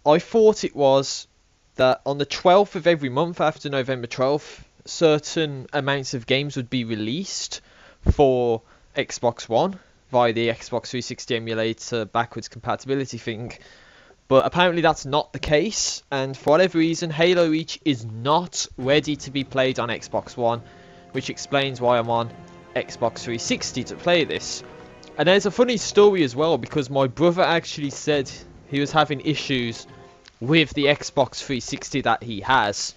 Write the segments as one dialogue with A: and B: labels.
A: I thought it was that on the 12th of every month after November 12th, certain amounts of games would be released for Xbox One via the Xbox 360 emulator backwards compatibility thing. But apparently that's not the case, and for whatever reason, Halo Reach is not ready to be played on Xbox One, which explains why I'm on Xbox 360 to play this. And there's a funny story as well, because my brother actually said he was having issues with the Xbox 360 that he has,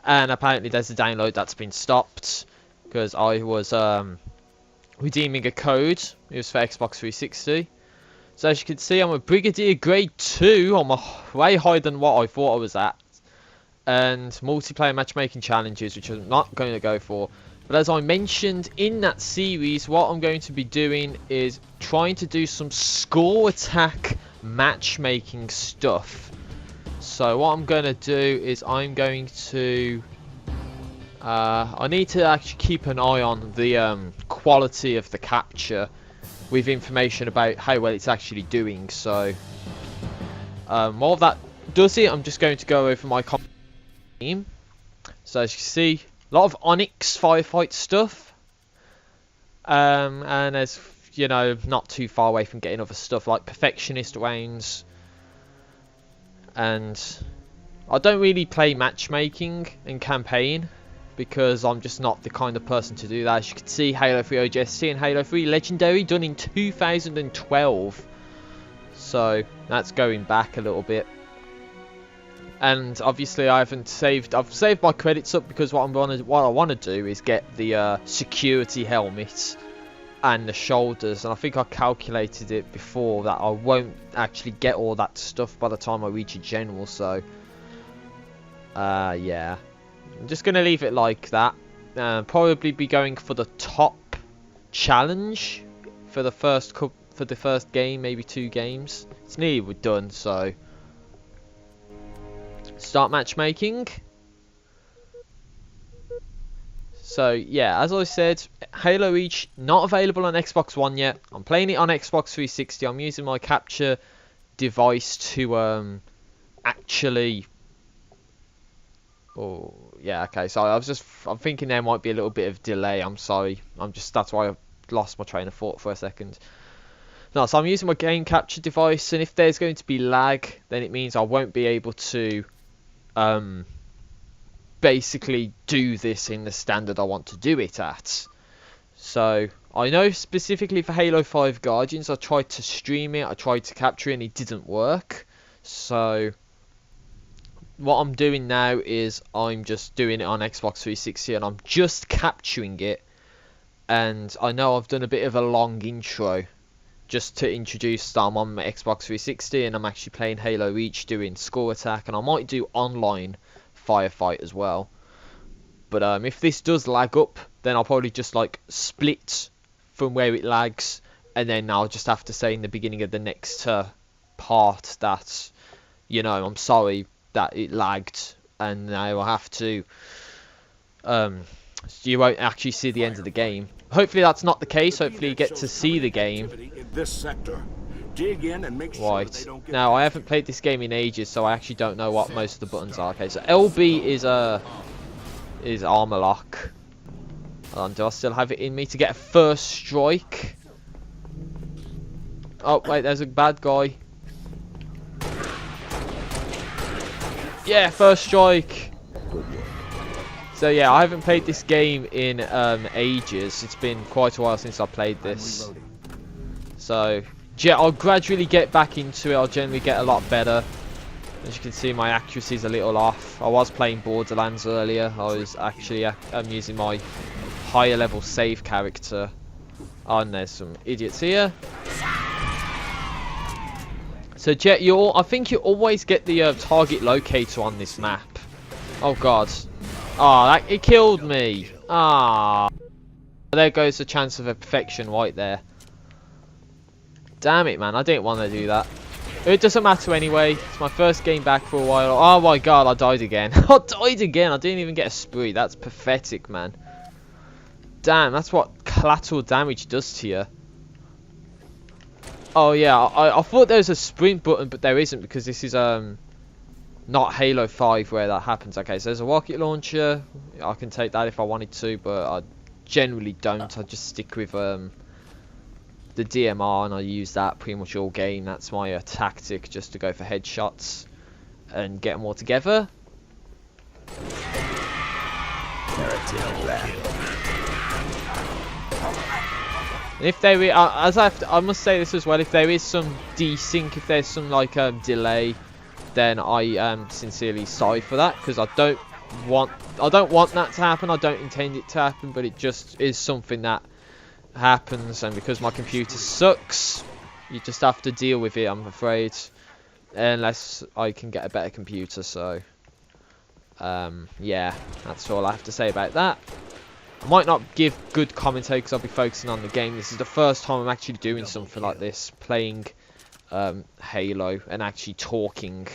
A: and apparently there's a download that's been stopped because I was redeeming a code. It was for Xbox 360. So as you can see, I'm a Brigadier Grade 2. I'm way higher than what I thought I was at. And multiplayer matchmaking challenges, which I'm not going to go for. But as I mentioned in that series, what I'm going to be doing is trying to do some score attack matchmaking stuff. So what I'm going to do is I'm going to... I need to actually keep an eye on the quality of the capture with information about how well it's actually doing. So while that does it, I'm just going to go over my team. So as you can see, a lot of Onyx Firefight stuff, and as you know, not too far away from getting other stuff like Perfectionist rounds. And I don't really play matchmaking and campaign because I'm just not the kind of person to do that. As you can see, Halo 3 OGSC and Halo 3 Legendary done in 2012. So that's going back a little bit. And obviously I haven't saved. I've saved my credits up because what I want to do is get the security helmet and the shoulders. And I think I calculated it before that I won't actually get all that stuff by the time I reach a general. So yeah. I'm just going to leave it like that. Probably be going for the top challenge for the first game, maybe 2 games. It's nearly done, so start matchmaking. So yeah, as I said, Halo Reach not available on Xbox One yet. I'm playing it on Xbox 360. I'm using my capture device to actually... Oh, yeah, okay, so I'm thinking there might be a little bit of delay. I'm sorry. That's why I lost my train of thought for a second. No, so I'm using my game capture device, and if there's going to be lag, then it means I won't be able to basically do this in the standard I want to do it at. So I know specifically for Halo 5 Guardians, I tried to stream it, I tried to capture it, and it didn't work. So what I'm doing now is I'm just doing it on Xbox 360 and I'm just capturing it. And I know I've done a bit of a long intro just to introduce that I'm on my Xbox 360 and I'm actually playing Halo Reach doing score attack, and I might do online firefight as well. But if this does lag up, then I'll probably just like split from where it lags, and then I'll just have to say in the beginning of the next part that, you know, I'm sorry that it lagged, and now I have to you won't actually see the end of the game. Hopefully that's not the case. Hopefully you get to see the game. Right, now I haven't played this game in ages, so I actually don't know what most of the buttons are. Okay, so LB is armor lock. Do I still have it in me to get a first strike? Oh wait, there's a bad guy. Yeah, first strike. So yeah, I haven't played this game in ages. It's been quite a while since I played this. So yeah, I'll gradually get back into it. I'll generally get a lot better. As you can see, my accuracy's a little off. I was playing Borderlands earlier. I was actually I'm using my higher level save character. Oh, and there's some idiots here. So Jet, I think you always get the target locator on this map. Oh god. Ah, it killed me. Ah. There goes the chance of a perfection right there. Damn it, man. I didn't want to do that. It doesn't matter anyway. It's my first game back for a while. Oh my god, I died again. I died again. I didn't even get a spree. That's pathetic, man. Damn, that's what collateral damage does to you. Oh yeah, I thought there was a sprint button, but there isn't, because this is Not Halo 5 where that happens. Okay, so there's a rocket launcher. I can take that if I wanted to, but I generally don't. I just stick with the DMR, and I use that pretty much all game. That's my tactic, just to go for headshots and get them all together. And if there is, I must say this as well, if there is some desync, if there's some like delay, then I am sincerely sorry for that, because I don't want that to happen. I don't intend it to happen, but it just is something that happens, and because my computer sucks, you just have to deal with it, I'm afraid, unless I can get a better computer. So yeah, that's all I have to say about that. I might not give good commentary because I'll be focusing on the game. This is the first time I'm actually doing something like this, playing Halo and actually talking.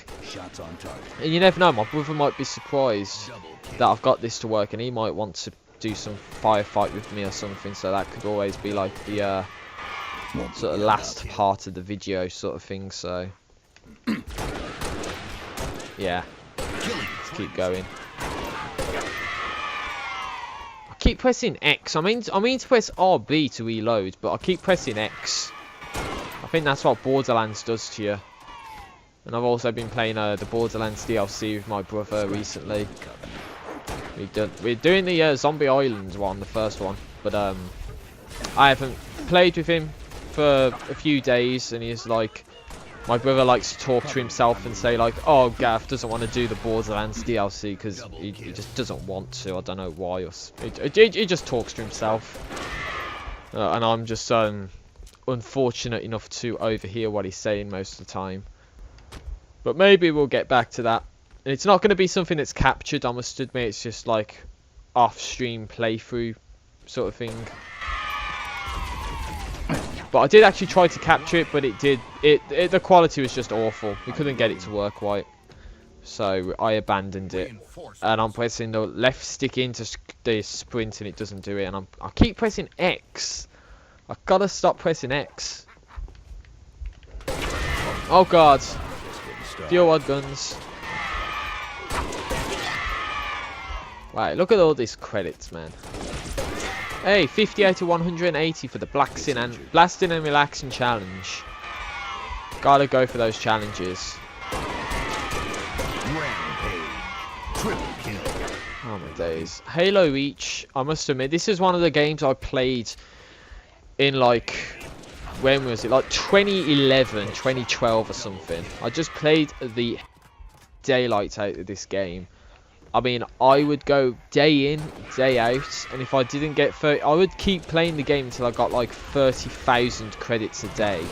A: And you never know, my brother might be surprised that I've got this to work, and he might want to do some firefight with me or something, so that could always be like the sort of last part of the video sort of thing. So yeah, let's keep going. I keep pressing X. I mean to press RB to reload, but I keep pressing X. I think that's what Borderlands does to you. And I've also been playing the Borderlands DLC with my brother recently. We're doing the Zombie Islands one, the first one, but I haven't played with him for a few days, and he's like, my brother likes to talk to himself and say like, oh, Gav doesn't want to do the Borderlands DLC because he just doesn't want to. I don't know why. He just talks to himself, and I'm just unfortunate enough to overhear what he's saying most of the time. But maybe we'll get back to that. And it's not going to be something that's captured, I must admit. It's just like off-stream playthrough sort of thing. But I did actually try to capture it, but the quality was just awful. We couldn't get it to work right, so I abandoned it. And I'm pressing the left stick into the sprint, and it doesn't do it. And I keep pressing X. I gotta stop pressing X. Oh god, Fuel Rod guns. Right, look at all these credits, man. Hey, 50 out of 180 for the Blasting and Relaxing Challenge. Gotta go for those challenges. Oh my days. Halo Reach, I must admit, this is one of the games I played in like, when was it? Like 2011, 2012 or something. I just played the daylight out of this game. I mean, I would go day in, day out, and if I didn't get 30, I would keep playing the game until I got like 30,000 credits a day.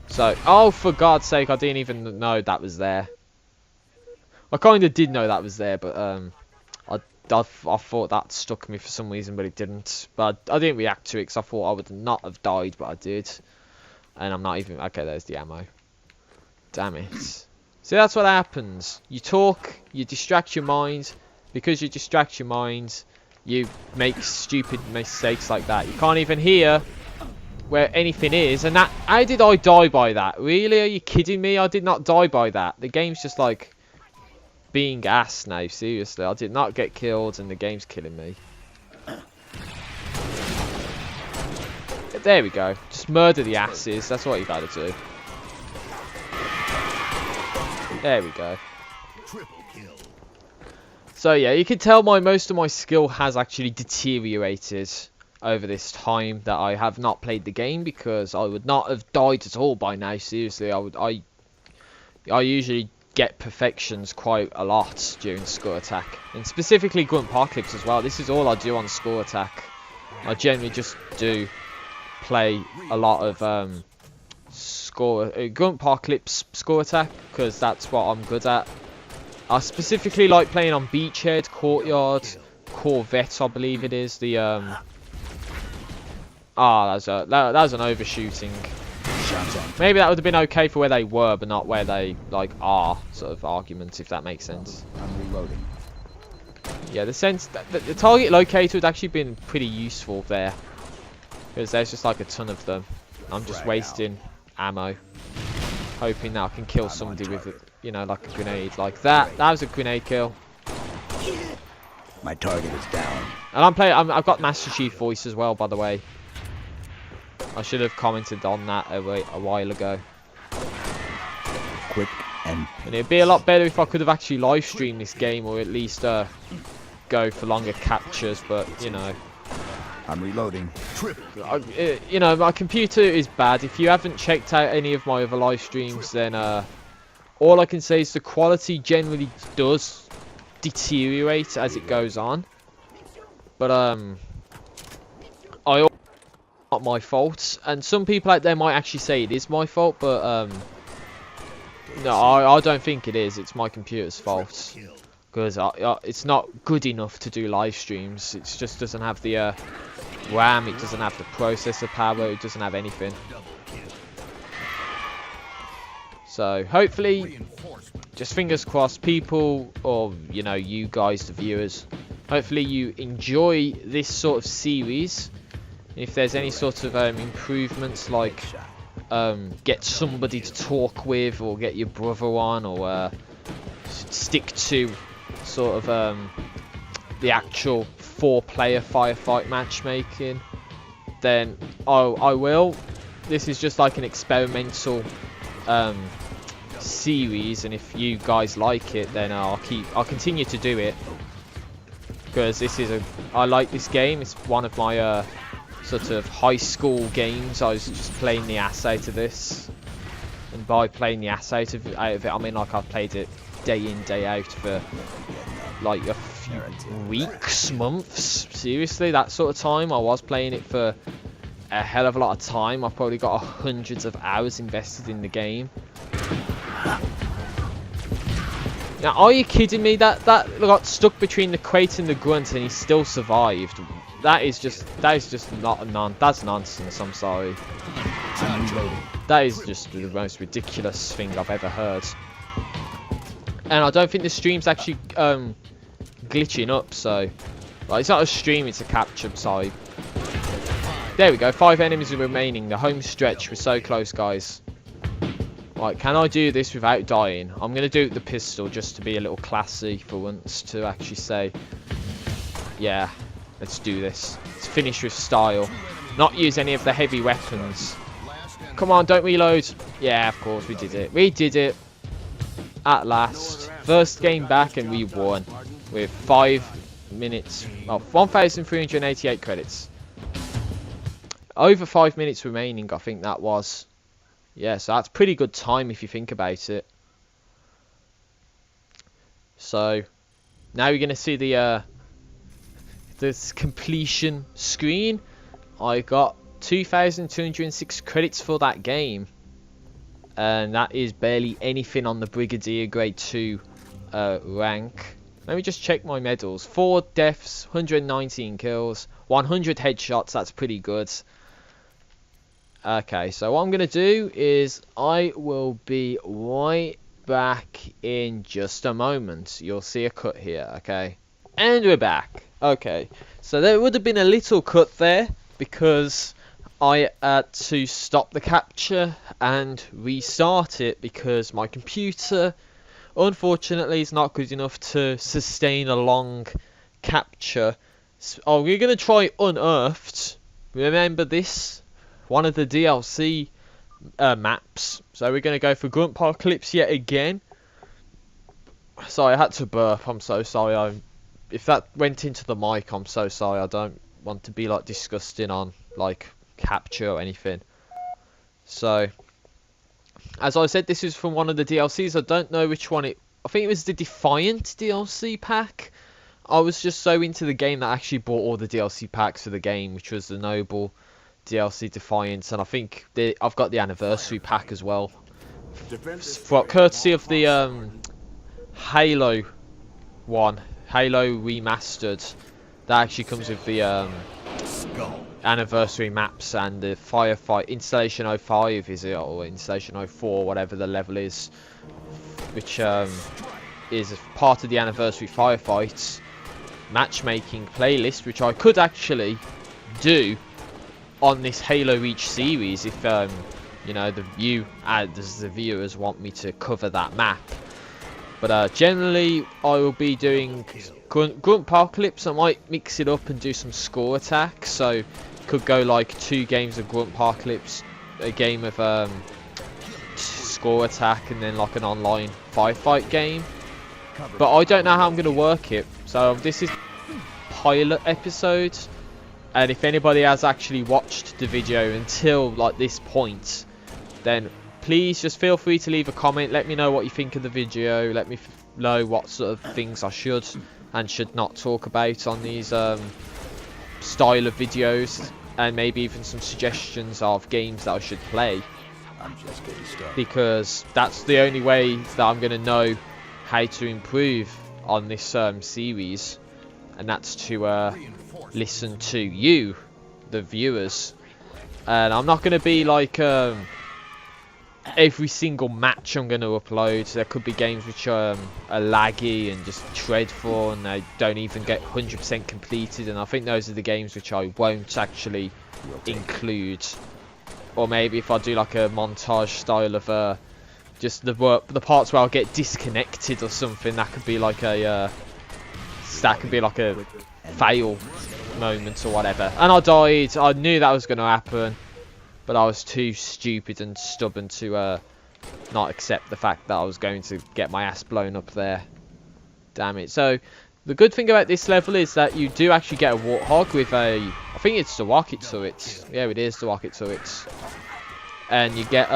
A: So, oh, for God's sake, I didn't even know that was there. I kind of did know that was there, but I thought that stuck me for some reason, but it didn't. But I didn't react to it because I thought I would not have died, but I did. And I'm not even... Okay, there's the ammo. Damn it. See, that's what happens. You talk, you distract your mind. Because you distract your mind, you make stupid mistakes like that. You can't even hear where anything is. And that... How did I die by that? Really? Are you kidding me? I did not die by that. The game's just like... being ass now, seriously. I did not get killed and the game's killing me. There we go. Just murder the asses. That's what you gotta do. There we go. So yeah, you can tell most of my skill has actually deteriorated over this time that I have not played the game, because I would not have died at all by now. Seriously, I usually get perfections quite a lot during Score Attack, and specifically Grunt Apocalypse as well. This is all I do on Score Attack. I generally just do play a lot of Grunt Apocalypse Score Attack, because that's what I'm good at. I specifically like playing on Beachhead, Courtyard, Corvette, I believe it is. The that was an overshooting. Maybe that would have been okay for where they were, but not where they like are, sort of argument, if that makes sense. I'm reloading. Yeah, the sense that the target locator would actually been pretty useful there, because there's just like a ton of them. I'm just wasting ammo. hoping that I can kill somebody with, you know, like a grenade like that. That was a grenade kill.
B: My target is down.
A: And I've got Master Chief voice as well, by the way. I should have commented on that a while ago.
B: Quick and
A: it'd be a lot better if I could have actually live streamed this game, or at least go for longer captures. But you know,
B: I'm reloading.
A: You know, my computer is bad. If you haven't checked out any of my other live streams, then all I can say is the quality generally does deteriorate as it goes on. But not my fault, and some people out there might actually say it is my fault, but no, I don't think it is. It's my computer's fault, because it's not good enough to do live streams. It just doesn't have the RAM, it doesn't have the processor power, it doesn't have anything. So hopefully, just fingers crossed, people, or you know, you guys, the viewers, hopefully you enjoy this sort of series. If there's any sort of improvements, like get somebody to talk with, or get your brother on, or stick to sort of the actual 4-player firefight matchmaking, then I will. This is just like an experimental series, and if you guys like it, then I'll continue to do it, because I like this game. It's one of my sort of high school games. I was just playing the ass out of this, and by playing the ass out of it, I mean like I've played it day in, day out for like a few weeks, months. Seriously, that sort of time. I was playing it for a hell of a lot of time. I've probably got hundreds of hours invested in the game. Now, are you kidding me? That got stuck between the crate and the grunt, and he still survived. That is just not that's nonsense. I'm sorry. That is just the most ridiculous thing I've ever heard. And I don't think the stream's actually glitching up. So, well, it's not a stream; it's a capture. Sorry. There we go. 5 enemies remaining. The home stretch. We're so close, guys. Right, can I do this without dying? I'm going to do it with the pistol just to be a little classy for once, to actually say, yeah, let's do this. Let's finish with style. Not use any of the heavy weapons. Come on, don't reload. Yeah, of course, we did it. We did it. At last. First game back, and we won. With 5 minutes. Oh, 1,388 credits. Over 5 minutes remaining, I think that was. Yeah, so that's pretty good time if you think about it. So now you're going to see the this completion screen. I got 2,206 credits for that game, and that is barely anything on the Brigadier Grade 2 rank. Let me just check my medals. 4 deaths, 119 kills, 100 headshots. That's pretty good. Okay, so what I'm going to do is I will be right back in just a moment. You'll see a cut here, okay? And we're back. Okay, so there would have been a little cut there because I had to stop the capture and restart it because my computer, unfortunately, is not good enough to sustain a long capture. Oh, we're going to try Unearthed. Remember this? One of the DLC maps. So we're going to go for Grunt Apocalypse yet again. Sorry, I had to burp. I'm so sorry. If that went into the mic, I'm so sorry. I don't want to be like disgusting on like capture or anything. So, as I said, this is from one of the DLCs. I don't know which one I think it was the Defiant DLC pack. I was just so into the game that I actually bought all the DLC packs for the game, which was the Noble DLC Defiance, and I think I've got the anniversary pack as well, courtesy of the Halo one, Halo Remastered. That actually comes with the anniversary maps and the Firefight Installation 05, is it, or Installation 04, whatever the level is, which is part of the anniversary Firefights matchmaking playlist, which I could actually do on this Halo Reach series if you know, the viewers want me to cover that map. But generally, I will be doing Grunt Apocalypse. I might mix it up and do some score attack. So, could go like 2 games of Grunt Apocalypse, a game of score attack, and then like an online firefight game. But I don't know how I'm going to work it. So this is pilot episode, and if anybody has actually watched the video until like this point, then please just feel free to leave a comment. Let me know what you think of the video. Let me know what sort of things I should and should not talk about on these style of videos, and maybe even some suggestions of games that I should play,
B: I'm just getting started.
A: because that's the only way that I'm going to know how to improve on this series, and that's to listen to you, the viewers. And I'm not going to be like every single match I'm going to upload. There could be games which are laggy and just dreadful, and they don't even get 100% completed, and I think those are the games which I won't actually include. Or maybe if I do like a montage style of just the parts where I'll get disconnected or something, that could be like a fail moment or whatever. And I died. I knew that was going to happen, but I was too stupid and stubborn to not accept the fact that I was going to get my ass blown up there. Damn it. So the good thing about this level is that you do actually get a Warthog with I think it's the rocket turrets. Yeah, it is the rocket turrets. And you get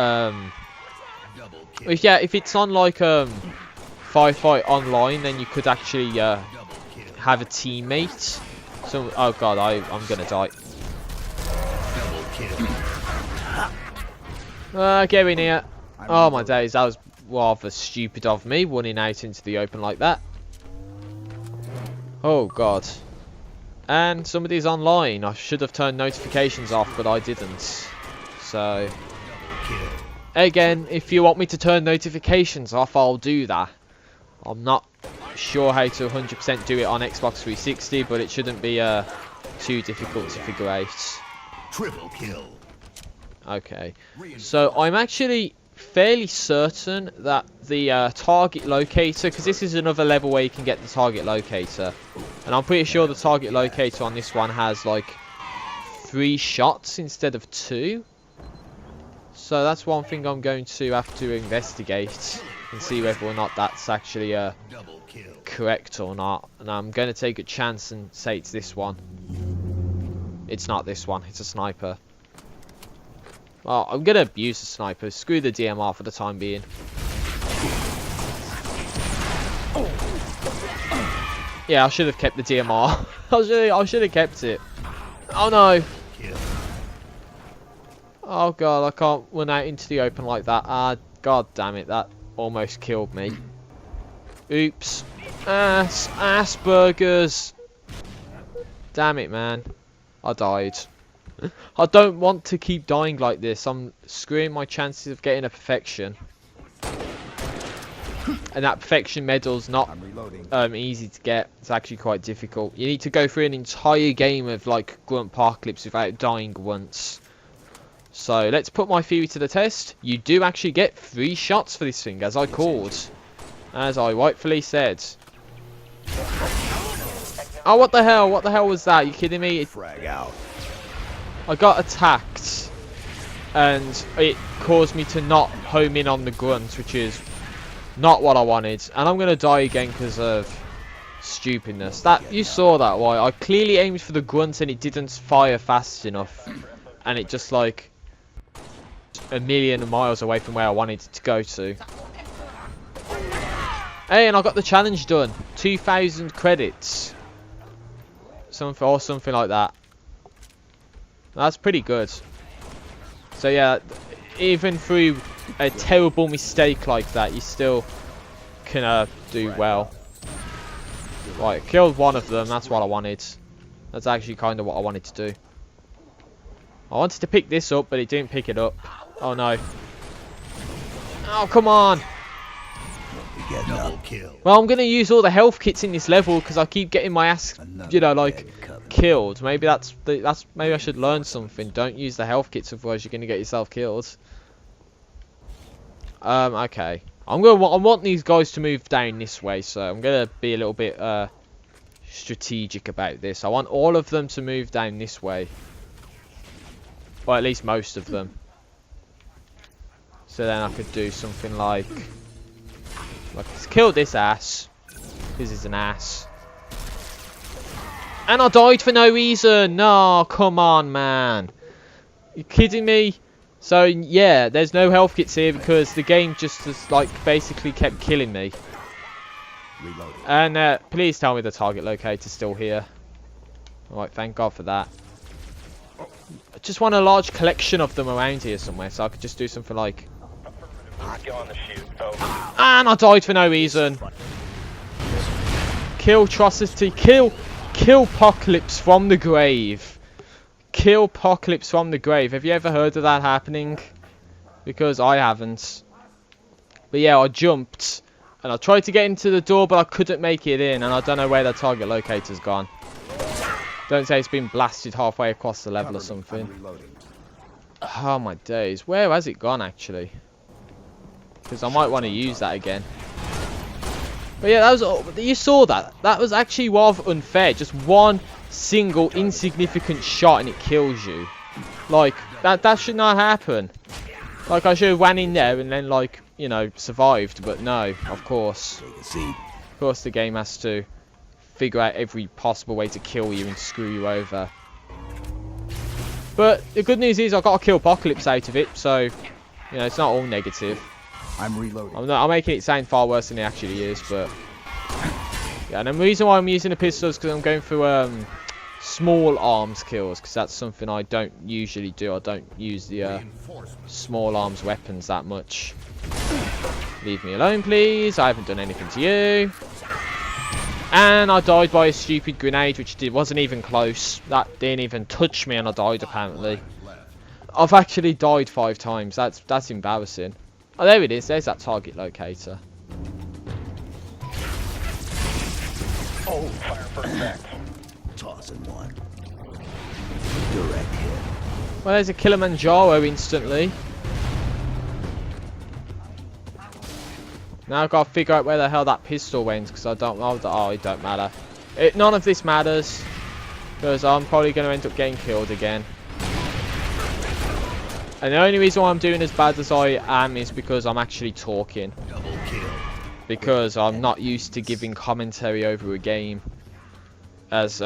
A: if it's on like Firefight Online, then you could actually have a teammate. So oh god, I'm gonna die. Get in here. Oh my days, that was rather stupid of me, running out into the open like that. Oh god. And somebody's online. I should have turned notifications off, but I didn't. So again, if you want me to turn notifications off, I'll do that. I'm not sure how to 100% do it on Xbox 360, but it shouldn't be too difficult to figure out.
C: Triple kill.
A: Okay, so I'm actually fairly certain that the target locator, because this is another level where you can get the target locator, and I'm pretty sure the target locator on this one has like 3 shots instead of 2. So that's one thing I'm going to have to investigate and see whether or not that's actually correct or not. And I'm going to take a chance and say it's this one. It's not this one, it's a sniper. Well, I'm going to abuse the sniper. Screw the DMR for the time being. Yeah, I should have kept the DMR. I should have kept it. Oh no. Oh god, I can't run out into the open like that. Ah, god damn it, that almost killed me. Oops. Asperger's. Damn it, man. I died. I don't want to keep dying like this. I'm screwing my chances of getting a perfection. And that perfection medal's not easy to get. It's actually quite difficult. You need to go through an entire game of like Grunt Apocalypse without dying once. So let's put my theory to the test. You do actually get 3 shots for this thing, as I called. As I rightfully said. Oh, what the hell? What the hell was that? Are you kidding me?
B: Frag out.
A: I got attacked, and it caused me to not home in on the grunt, which is not what I wanted. And I'm going to die again because of stupidness. That you saw that, why? I clearly aimed for the grunt and it didn't fire fast enough. And it just like a million miles away from where I wanted it to go to. Hey, and I got the challenge done. 2,000 credits. Something like that. That's pretty good. So yeah, even through a terrible mistake like that, you still can do well. Right, killed one of them. That's what I wanted. That's actually kind of what I wanted to do. I wanted to pick this up, but it didn't pick it up. Oh no. Oh, come on.
C: Double kill.
A: Well, I'm going to use all the health kits in this level because I keep getting my ass, you know, like killed. Maybe maybe I should learn something. Don't use the health kits, otherwise you're going to get yourself killed. Okay. I want these guys to move down this way, so I'm gonna be a little bit strategic about this. I want all of them to move down this way. Well, at least most of them. So then I could do something like let's kill this ass. This is an ass. And I died for no reason. No, come on, man. You kidding me? So yeah, there's no health kits here because the game just like basically kept killing me.
C: Reloading.
A: And please tell me the target locator's still here. Alright, thank God for that. I just want a large collection of them around here somewhere, so I could just do something like. And I died for no reason. Kill Trocity, kill Apocalypse from the grave. Kill Apocalypse from the grave. Have you ever heard of that happening? Because I haven't. But yeah, I jumped and I tried to get into the door, but I couldn't make it in, and I don't know where the target locator's gone. Don't say it's been blasted halfway across the level or something. Oh my days. Where has it gone actually? Because I might want to use that again. But yeah, that was, you saw that. That was actually rather unfair. Just one single insignificant shot and it kills you. Like, that should not happen. Like, I should have ran in there and then, like, you know, survived. But no, of course. Of course the game has to figure out every possible way to kill you and screw you over. But the good news is I got to kill Apocalypse out of it. So, you know, it's not all negative.
C: I'm reloading.
A: I'm making it sound far worse than it actually is, but yeah. And the reason why I'm using the pistol is because I'm going through small arms kills, because that's something I don't usually do. I don't use the small arms weapons that much. Leave me alone, please. I haven't done anything to you. And I died by a stupid grenade, which wasn't even close. That didn't even touch me, and I died apparently. I've actually died 5 times. That's embarrassing. Oh, there it is. There's that target locator.
B: Oh, fire first back.
C: Tossing one. Direct hit.
A: Well, there's a Kilimanjaro instantly. Now I've got to figure out where the hell that pistol went, because I don't know. Oh, it don't matter. None of this matters, because I'm probably going to end up getting killed again. And the only reason why I'm doing as bad as I am is because I'm actually talking.
C: Double kill.
A: Because I'm not used to giving commentary over a game as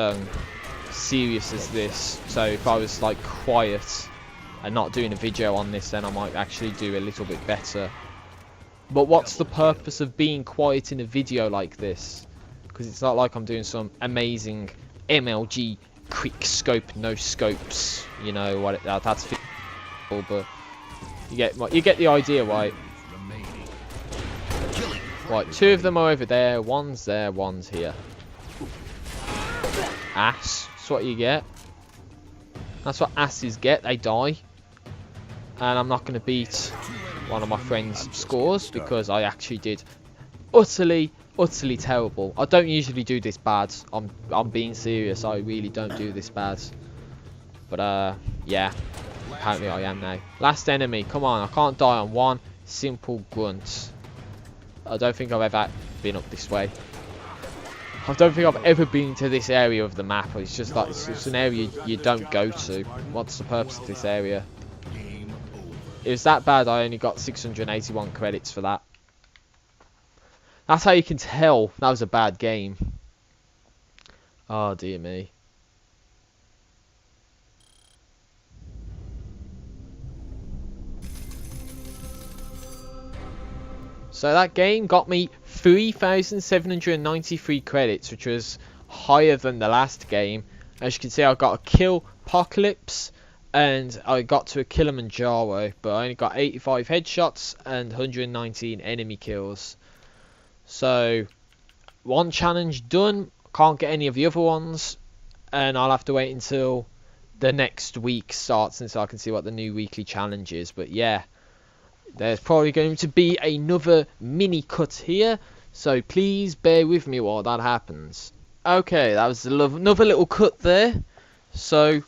A: serious as this. So if I was like quiet and not doing a video on this, then I might actually do a little bit better. But what's the purpose of being quiet in a video like this? Because it's not like I'm doing some amazing MLG quick scope no scopes. You know what? That's. But you get the idea, right? Right, 2 of them are over there, one's there, one's here. Ass, that's what you get. That's what asses get, they die. And I'm not going to beat one of my friend's scores because I actually did utterly terrible. I don't usually do this bad. I'm being serious, I really don't do this bad. But yeah. Apparently I am now. Last enemy. Come on, I can't die on one simple grunt. I don't think I've ever been up this way. I don't think I've ever been to this area of the map. It's just like it's an area you don't go to. What's the purpose of this area? It was that bad. I only got 681 credits for that. That's how you can tell that was a bad game. Oh dear me. So that game got me 3,793 credits, which was higher than the last game. As you can see, I got a kill Apocalypse and I got to a Kilimanjaro, but I only got 85 headshots and 119 enemy kills. So, one challenge done, can't get any of the other ones, and I'll have to wait until the next week starts until I can see what the new weekly challenge is. But yeah. There's probably going to be another mini cut here, so please bear with me while that happens. Okay, that was another little cut there. So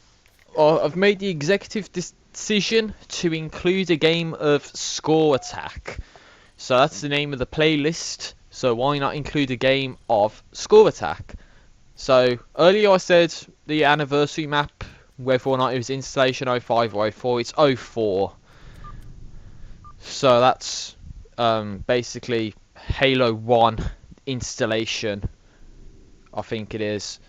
A: I've made the executive decision to include a game of score attack. So that's the name of the playlist. So why not include a game of Score Attack? So earlier I said the anniversary map, whether or not it was installation 05 or 04, it's 04. So that's basically Halo 1 installation, I think it is.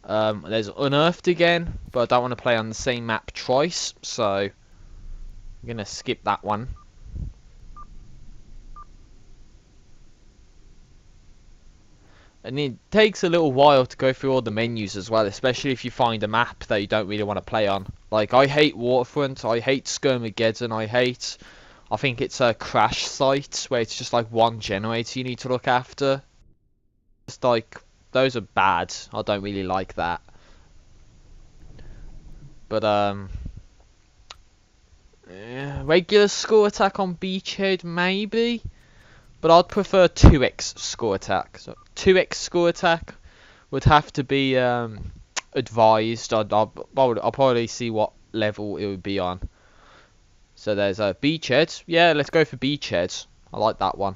A: There's Unearthed again, but I don't want to play on the same map twice, so I'm going to skip that one. And it takes a little while to go through all the menus as well, especially if you find a map that you don't really want to play on. Like, I hate Waterfront, I hate Skirmageddon, I think it's a crash site where it's just like one generator you need to look after. Just like, those are bad, I don't really like that. But, yeah, regular Score Attack on Beachhead, maybe? But I'd prefer 2x Score Attack. So 2x Score Attack would have to be advised. I'll probably see what level it would be on. So there's a Beachhead. Yeah, let's go for Beachhead. I like that one.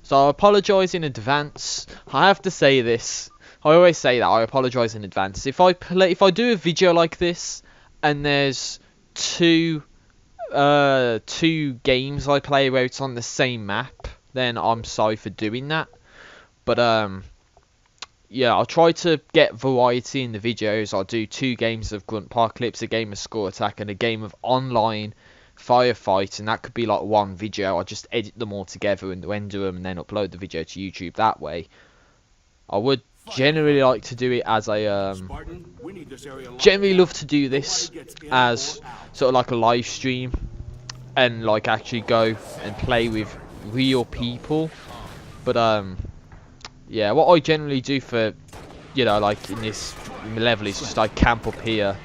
A: So I apologise in advance. I have to say this. I always say that. I apologise in advance. If I do a video like this and there's two games I play where it's on the same map, then I'm sorry for doing that. But yeah, I'll try to get variety in the videos. I'll do 2 games of Grunt Parklips, a game of Score Attack, and a game of online Firefight, and that could be like one video. I'll just edit them all together and render them and then upload the video to YouTube that way. I would generally like to do it as a generally love to do this as sort of like a live stream and like actually go and play with real people. But yeah, what I generally do for, you know, like in this level is just like camp up here.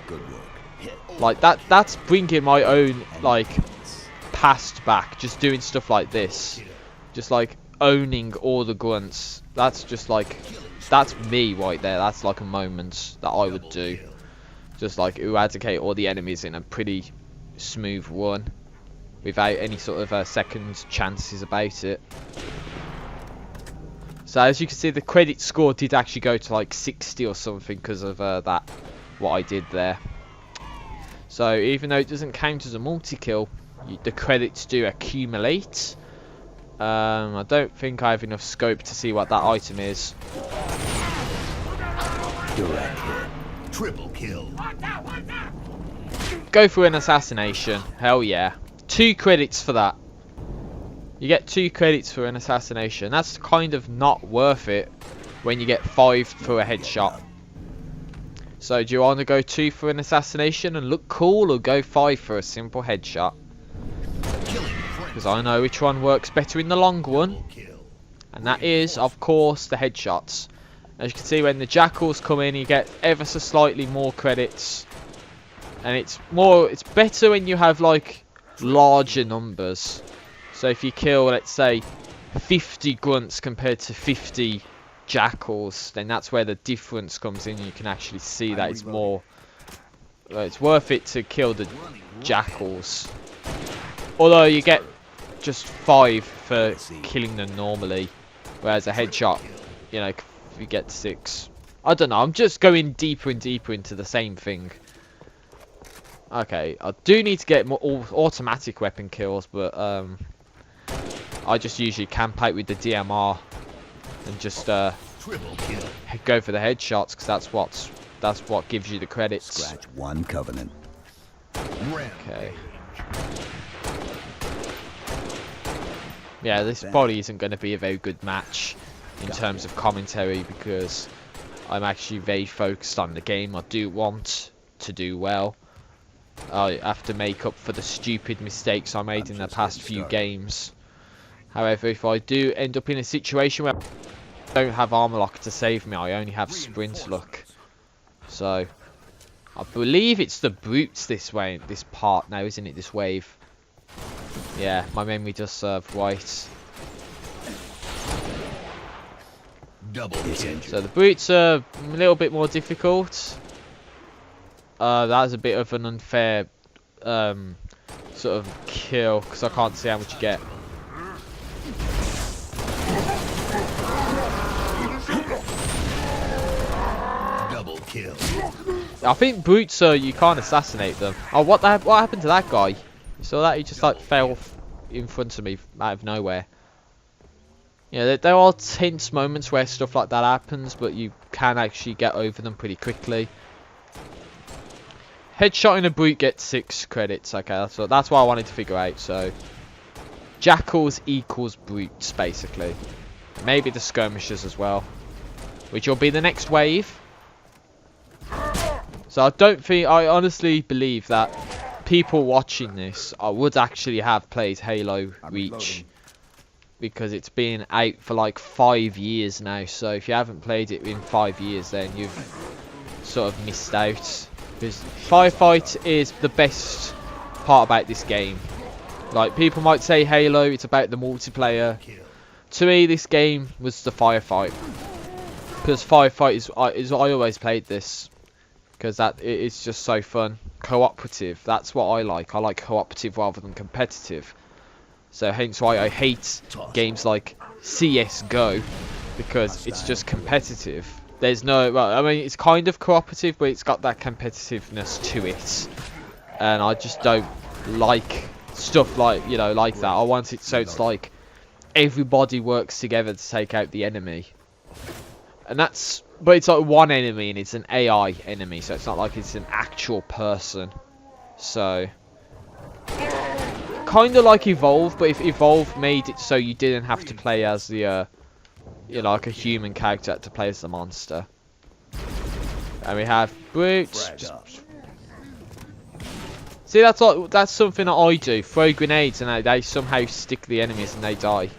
A: Like that's bringing my own like past back, just doing stuff like this, just like owning all the grunts. That's just like, that's me right there. That's like a moment that I would do, just like eradicate all the enemies in a pretty smooth run without any sort of second chances about it. So as you can see, the credit score did actually go to like 60 or something because of that, what I did there. So even though it doesn't count as a multi-kill, the credits do accumulate. I don't think I have enough scope to see what that item is.
C: Direct hit. Triple kill.
A: Go for an assassination. Hell yeah. 2 credits for that. You get 2 credits for an assassination. That's kind of not worth it when you get 5 for a headshot. So do you want to go 2 for an assassination and look cool, or go 5 for a simple headshot? Because I know which one works better in the long run. And that is, of course, the headshots. As you can see, when the jackals come in, you get ever so slightly more credits. And it's better when you have like larger numbers. So if you kill, let's say, 50 grunts compared to 50 jackals, then that's where the difference comes in. You can actually see that it's more, it's worth it to kill the jackals. Although you get just 5 for killing them normally, whereas a headshot, you know, if you get 6. I don't know, I'm just going deeper and deeper into the same thing. Okay, I do need to get more automatic weapon kills, but I just usually camp out with the DMR and just go for the headshots, because that's what gives you the credits.
C: Scratch 1 covenant.
A: Okay. Yeah, this probably isn't going to be a very good match in terms of commentary, because I'm actually very focused on the game. I do want to do well. I have to make up for the stupid mistakes I made in the past few games. However, if I do end up in a situation where I don't have armor lock to save me, I only have sprint luck. So I believe it's the brutes this way, this part now, isn't it? This wave. Yeah, my memory does serve right. So the brutes are a little bit more difficult. That's a bit of an unfair sort of kill, because I can't see how much you get.
C: kill.
A: I think brutes are, you can't assassinate them. Oh, what happened to that guy? You saw that? He just like fell in front of me out of nowhere. Yeah, there are tense moments where stuff like that happens, but you can actually get over them pretty quickly. Headshotting a brute gets 6 credits. Okay, that's what I wanted to figure out. So, jackals equals brutes, basically. Maybe the skirmishers as well, which will be the next wave. So I honestly believe that people watching this would actually have played Halo Reach, because it's been out for like 5 years now. So if you haven't played it in 5 years, then you've sort of missed out. Because Firefight is the best part about this game. Like, people might say Halo, it's about the multiplayer. To me, this game was the Firefight. Because Firefight is I always played this, because it's just so fun. Cooperative, that's what I like. I like cooperative rather than competitive. So hence why I hate games like CSGO, because it's just competitive. There's no, well, I mean, it's kind of cooperative, but it's got that competitiveness to it. And I just don't like stuff like, you know, like that. I want it so it's like everybody works together to take out the enemy. And that's, but it's like one enemy and it's an AI enemy, so it's not like it's an actual person. So kind of like Evolve, but if Evolve made it so you didn't have to play as the, you know, like a human character, to play as the monster. And we have brutes. See, that's something that I do. Throw grenades and they somehow stick the enemies and they die.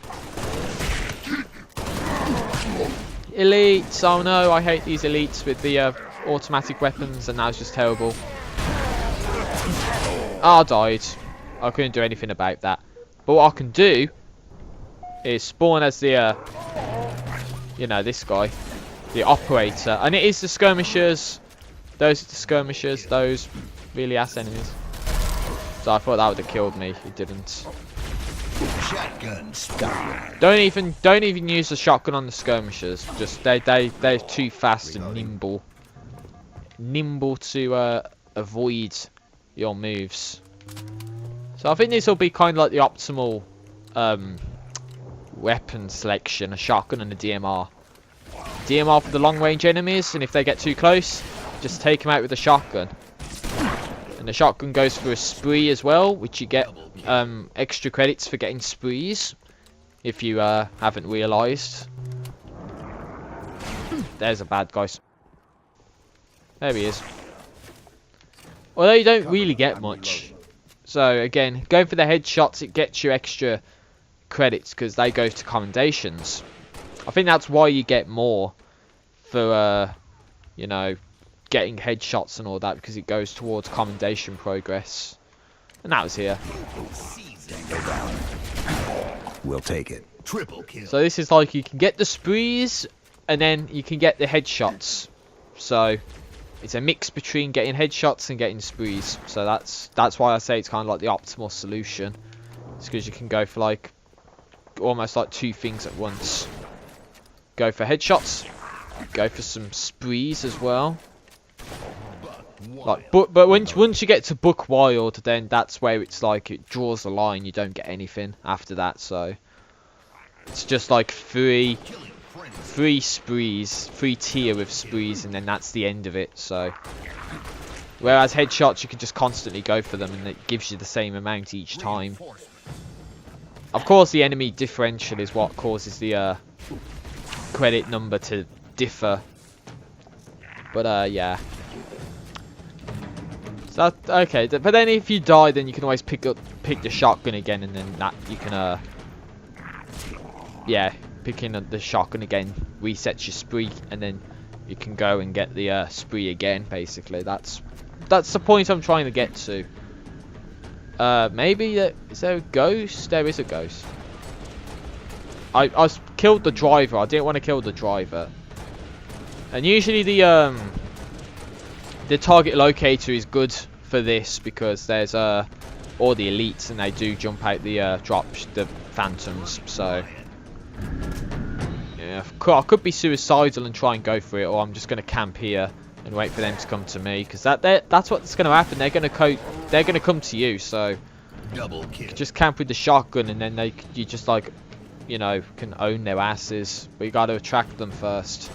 A: Elites. Oh no, I hate these elites with the automatic weapons, and that was just terrible. Ah, I died. I couldn't do anything about that. But what I can do is spawn as the, you know, this guy, the operator, and it is the skirmishers. Those are the skirmishers. Those really ass enemies. So I thought that would have killed me. It didn't. Don't even use the shotgun on the skirmishers. Just they're too fast and nimble to avoid your moves. So I think this will be kind of like the optimal weapon selection: a shotgun and a DMR. DMR for the long range enemies, and if they get too close, just take them out with a shotgun. And the shotgun goes for a spree as well, which you get extra credits for getting sprees, if you haven't realised. There's a bad guy. There he is. Although you don't really get much. So again, going for the headshots, it gets you extra credits because they go to commendations. I think that's why you get more for, you know, getting headshots and all that, because it goes towards commendation progress. And that was here.
C: We'll take it. Triple kill.
A: So this is like, you can get the sprees and then you can get the headshots. So it's a mix between getting headshots and getting sprees. So that's why I say it's kind of like the optimal solution. It's because you can go for like almost like 2 things at once. Go for headshots, go for some sprees as well. Like, but once you get to Book Wild, then that's where it's like it draws the line. You don't get anything after that. So it's just like three sprees, 3 tier with sprees, and then that's the end of it. So whereas headshots, you can just constantly go for them, and it gives you the same amount each time. Of course, the enemy differential is what causes the credit number to differ. But yeah. So okay, but then if you die, then you can always pick the shotgun again, and then that you can yeah, picking up the shotgun again resets your spree, and then you can go and get the spree again. Basically, that's the point I'm trying to get to. Maybe is there a ghost? There is a ghost. I killed the driver. I didn't want to kill the driver. And usually the target locator is good for this, because there's all the elites, and they do jump out the the phantoms. So yeah, I could be suicidal and try and go for it, or I'm just going to camp here and wait for them to come to me, because that's what's going to happen. They're going to come to you. So
C: Double kill.
A: just camp with the shotgun, and then you just like, you know, can own their asses. But you got to attract them first.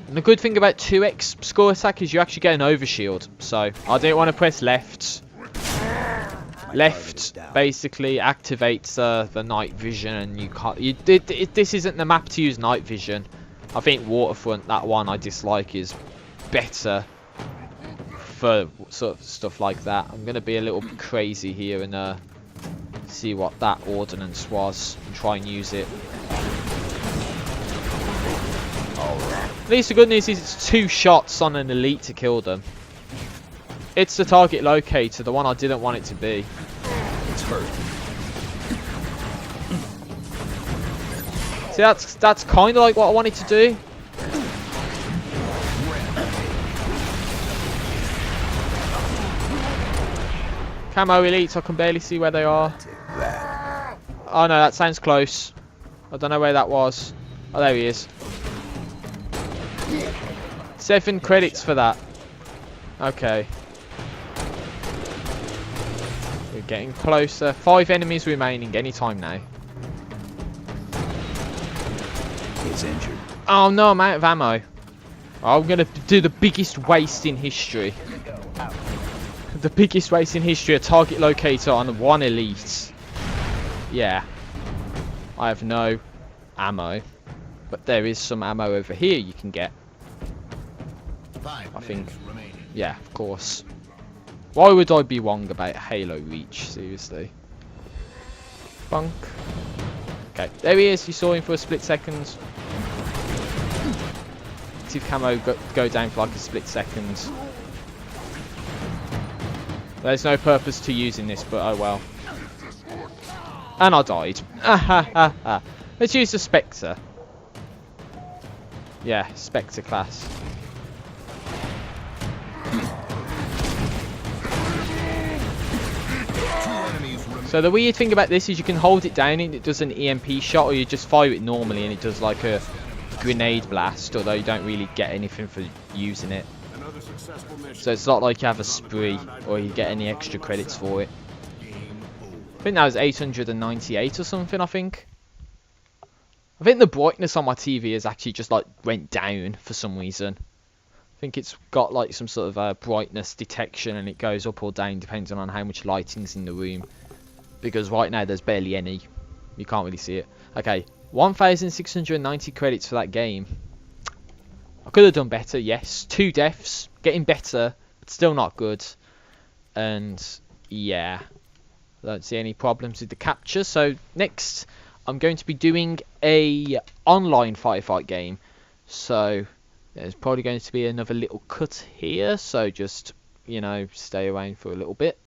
A: And the good thing about 2x score attack is you actually get an overshield. So I didn't want to press left. Left basically activates the night vision, and you can't. This isn't the map to use night vision. I think Waterfront, that one I dislike, is better for sort of stuff like that. I'm gonna be a little crazy here and see what that ordnance was and try and use it. At least the good news is it's 2 shots on an elite to kill them. It's the target locator, the one I didn't want it to be.
C: It's hurt.
A: See, that's kind of like what I wanted to do. Camo elites, I can barely see where they are. Oh no, that sounds close. I don't know where that was. Oh, there he is. 7 credits for that. Okay. We're getting closer. 5 enemies remaining anytime now.
C: He's injured.
A: Oh no, I'm out of ammo. I'm going to do the biggest waste in history. The biggest waste in history, a target locator on 1 elite. Yeah. I have no ammo. But there is some ammo over here you can get. I think. Yeah, of course. Why would I be wrong about Halo Reach? Seriously. Bunk. Okay, there he is. You saw him for a split second. Active camo go down for like a split second. There's no purpose to using this, but oh well. And I died. Let's use the Spectre. Yeah, Spectre class. So the weird thing about this is you can hold it down and it does an EMP shot, or you just fire it normally and it does like a grenade blast, although you don't really get anything for using it. So it's not like you have a spree or you get any extra credits for it. I think that was 898 or something, I think. I think the brightness on my TV has actually just like went down for some reason. I think it's got like some sort of brightness detection, and it goes up or down depending on how much lighting's in the room. Because right now there's barely any. You can't really see it. Okay, 1,690 credits for that game. I could have done better, yes. 2 deaths, getting better, but still not good. And yeah, I don't see any problems with the capture. So next, I'm going to be doing a online firefight game. So there's probably going to be another little cut here. So just, you know, stay around for a little bit.